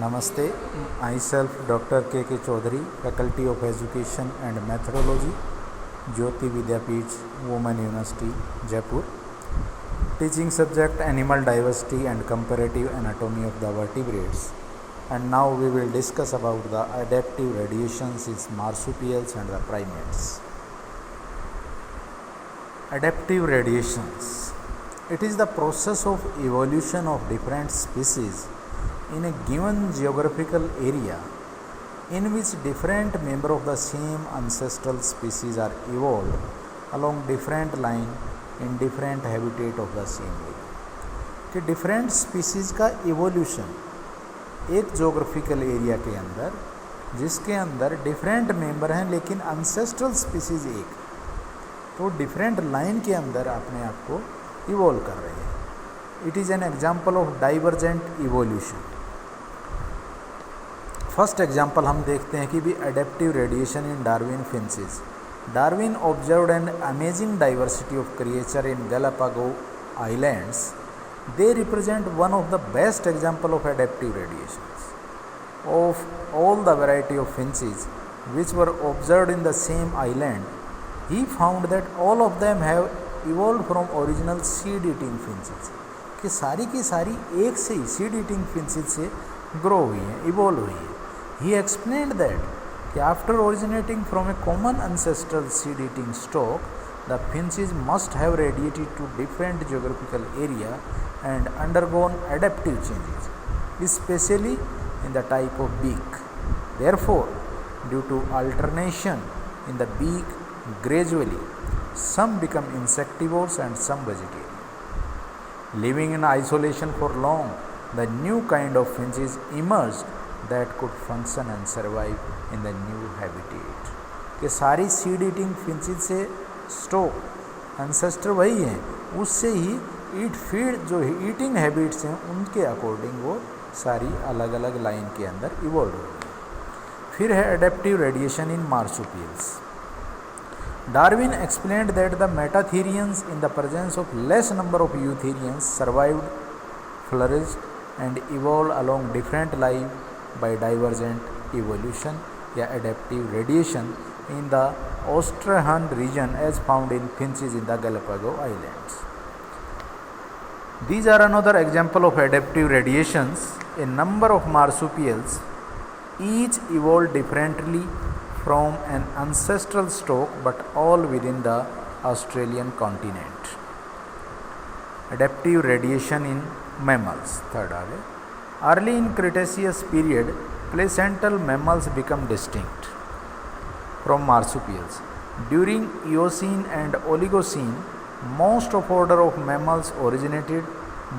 Namaste, myself Dr. K. Chaudhary, Faculty of Education and Methodology, Jyoti Vidyapeeth, Women University, Jaipur. Teaching subject Animal Diversity and Comparative Anatomy of the Vertebrates. And now we will discuss about the adaptive radiations in marsupials and the primates. Adaptive radiations. It is the process of evolution of different species in a given geographical area in which different members of the same ancestral species are evolved along different line in different habitat of the same area. कि different species का evolution एक geographical area के अंदर जिसके अंदर different member हैं लेकिन अनसेस्ट्रल species एक, तो डिफरेंट लाइन के अंदर अपने आप को इवोल्व कर रहे हैं. It is an example of divergent evolution. First example हम देखते हैं कि भी adaptive radiation in Darwin finches. Darwin observed an amazing diversity of creature in Galapagos islands. They represent one of the best example of adaptive radiation of all the variety of finches which were observed in the same island. He found that all of them have evolved from original seed eating finches. कि सारी की सारी एक से ही seed eating finches से grow हुई हैं, evolve हुई हैं. He explained that कि after originating from a common ancestral seed eating stock, the finches must have radiated to different geographical area and undergone adaptive changes, especially in the type of beak. Therefore, due to alternation in the beak, gradually some become insectivores and some vegetarian. Living in isolation for long, the new kind of finches emerged that could function and survive in the new habitat. कि सारी seed eating finches से stock ancestor वही हैं, उससे ही ईट feed जो eating habits हैं उनके according वो सारी अलग अलग लाइन के अंदर इवॉल्व हो गई. फिर है adaptive radiation in marsupials. Darwin explained that the metatherians in the presence of less number of eutherians survived, flourished and evolved along different lines by divergent evolution या adaptive radiation in the Australian region as found in finches in the Galapagos Islands. These are another example of adaptive radiations. A number of marsupials each evolved differently from an ancestral stock but all within the Australian continent. Adaptive radiation in mammals. Third आगे. Early in Cretaceous period, placental mammals become distinct from marsupials. During Eocene and Oligocene, most of order of mammals originated,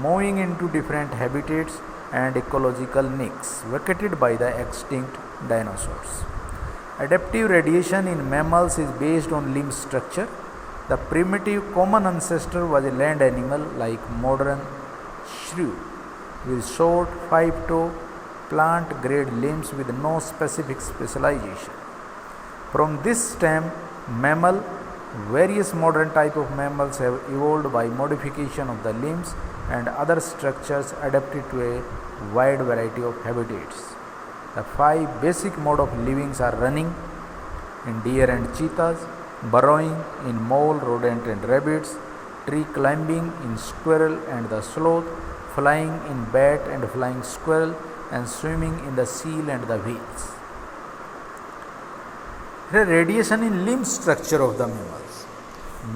moving into different habitats and ecological niches vacated by the extinct dinosaurs. Adaptive radiation in mammals is based on limb structure. The primitive common ancestor was a land animal like modern shrew with short 5-toe plant grade limbs with no specific specialization. From this stem mammal, various modern type of mammals have evolved by modification of the limbs and other structures adapted to a wide variety of habitats. The 5 basic mode of living are running in deer and cheetahs, burrowing in mole, rodent and rabbits, tree climbing in squirrel and the sloth, flying in bat and flying squirrel, and swimming in the seal and the whales. Radiation in limb structure of the mammals.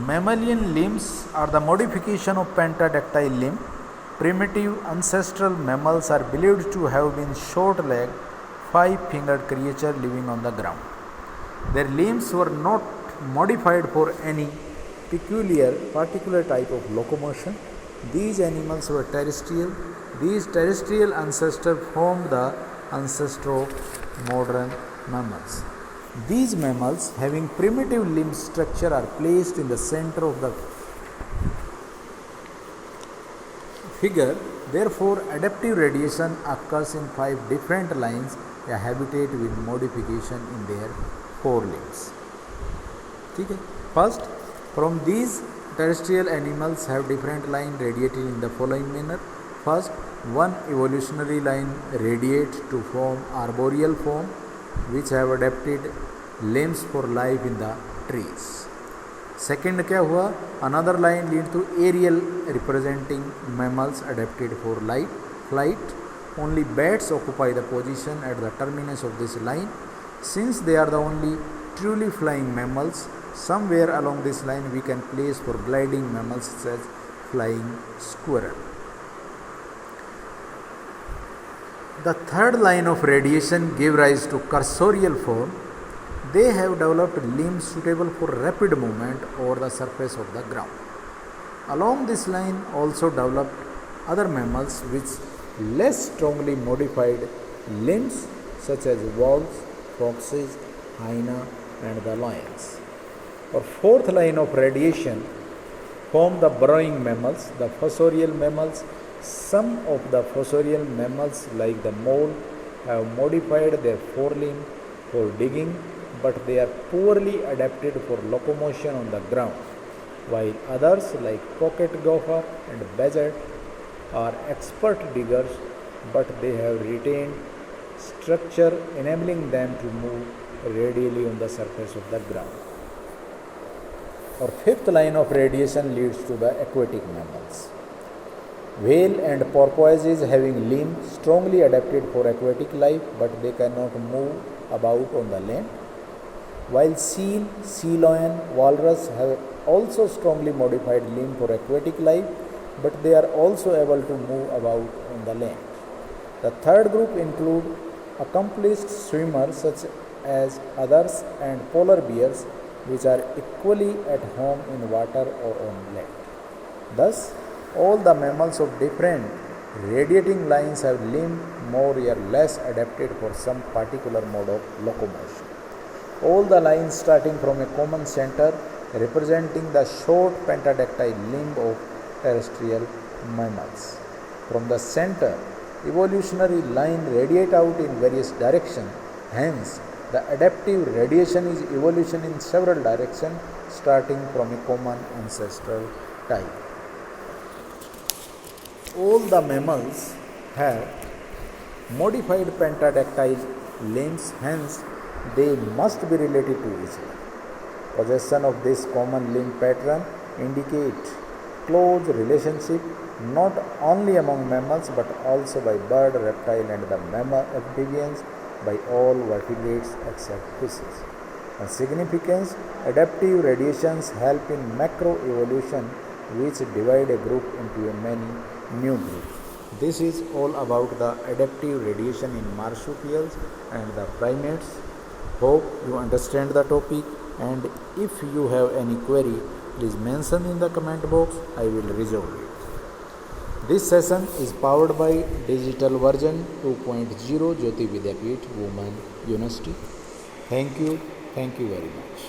Mammalian limbs are the modification of pentadactyl limb. Primitive ancestral mammals are believed to have been short-legged, 5-fingered creatures living on the ground. Their limbs were not modified for any particular type of locomotion. These animals were terrestrial. These terrestrial ancestors formed the ancestor of modern mammals. These mammals having primitive limb structure are placed in the center of the figure. Therefore, adaptive radiation occurs in 5 different lines, a habitat with modification in their forelimbs. ठीक है. First, from these terrestrial animals have different line radiated in the following manner. First, One evolutionary line radiates to form arboreal form which have adapted limbs for life in the trees. Second क्या हुआ? Another line lead to aerial representing mammals adapted for flight. Only bats occupy the position at the terminus of this line. Since they are the only truly flying mammals, somewhere along this line we can place for gliding mammals such as flying squirrel. The third line of radiation gave rise to cursorial form. They have developed limbs suitable for rapid movement over the surface of the ground. Along this line also developed other mammals with less strongly modified limbs such as wolves, foxes, hyena and the lions. Or fourth line of radiation form the burrowing mammals, the fossorial mammals. Some of the fossorial mammals like the mole have modified their forelimb for digging, but they are poorly adapted for locomotion on the ground, while others like pocket gopher and badger are expert diggers, but they have retained structure enabling them to move radially on the surface of the ground. Our fifth line of radiation leads to the aquatic mammals. Whale and porpoises having limbs strongly adapted for aquatic life, but they cannot move about on the land. While seal, sea lion, walrus have also strongly modified limb for aquatic life, but they are also able to move about on the land. The third group include accomplished swimmers such as others and polar bears, which are equally at home in water or on land. Thus, all the mammals of different radiating lines have limb more or less adapted for some particular mode of locomotion. All the lines starting from a common center representing the short pentadactyl limb of terrestrial mammals. From the center, evolutionary line radiate out in various directions. Hence, the adaptive radiation is evolution in several directions starting from a common ancestral type. All the mammals have modified pentadactyl limbs, hence they must be related to each other. Possession of this common limb pattern indicate close relationship not only among mammals but also by bird, reptile and the mammal amphibians, by all vertebrates except fishes. And significance, adaptive radiations help in macroevolution which divide a group into a many new groups. This is all about the adaptive radiation in marsupials and the primates. Hope you understand the topic, and if you have any query, please mention in the comment box. I will resolve it. This session is powered by Digital Version 2.0 Jyoti Vidyapeeth Women University. Thank you very much.